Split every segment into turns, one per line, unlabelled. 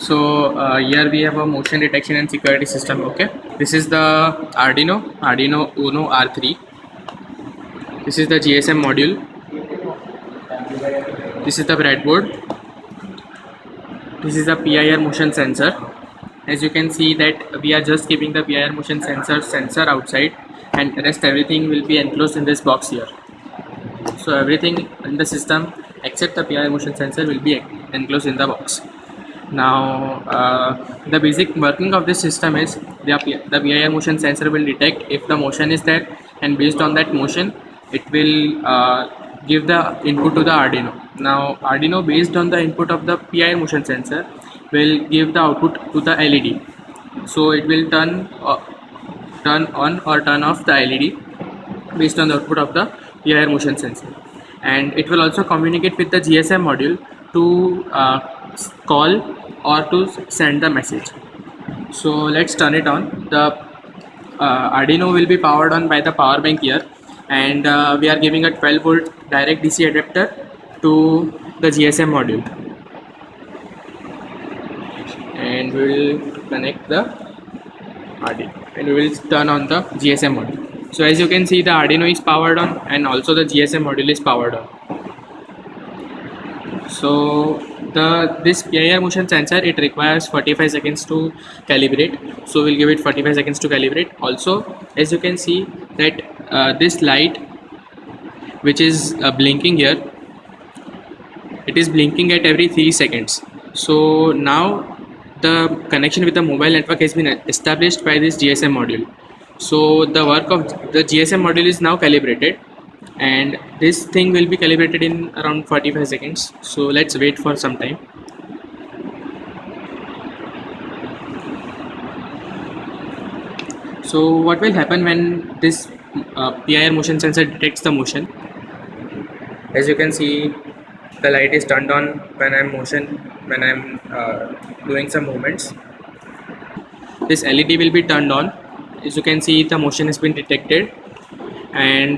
Here we have a motion detection and security system. Okay, this is the Arduino Uno R3. This is the GSM module. This is the breadboard. This is the PIR motion sensor. As you can see that we are just keeping the PIR motion sensor outside, and rest everything will be enclosed in this box here. So everything in the system except the PIR motion sensor will be enclosed in the box. Now the basic working of this system is the PIR motion sensor will detect if the motion is there, and based on that motion it will give the input to the Arduino. Now Arduino, based on the input of the PIR motion sensor, will give the output to the LED. So it will turn on or turn off the LED based on the output of the PIR motion sensor, and it will also communicate with the GSM module to call or to send the message. So let's turn it on. The Arduino will be powered on by the power bank here, and we are giving a 12-volt direct DC adapter to the GSM module, and we will connect the Arduino and we will turn on the GSM module. So as you can see, the Arduino is powered on and also the GSM module is powered on. So this PIR motion sensor, it requires 45 seconds to calibrate, so we'll give it 45 seconds to calibrate. Also, as you can see that this light which is blinking here, it is blinking at every 3 seconds. So now the connection with the mobile network has been established by this GSM module. So the work of the GSM module is now calibrated, and this thing will be calibrated in around 45 seconds. So let's wait for some time. So what will happen when this PIR motion sensor detects the motion? As you can see, the light is turned on when I'm doing some movements. This LED will be turned on. As you can see, the motion has been detected, and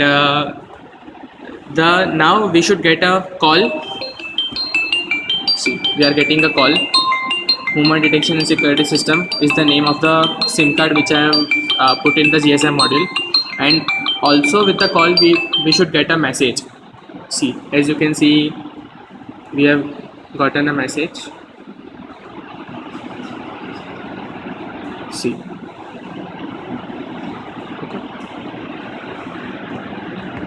now we should get a call. See, we are getting a call. Movement detection and security system is the name of the SIM card which I have put in the GSM module, and also with the call we should get a message. See, as you can see, we have gotten a message. See, okay.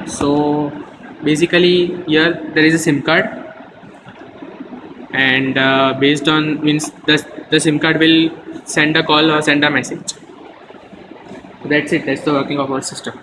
So basically here there is a SIM card, and based on means the SIM card will send a call or send a message. That's it. That's the working of our system.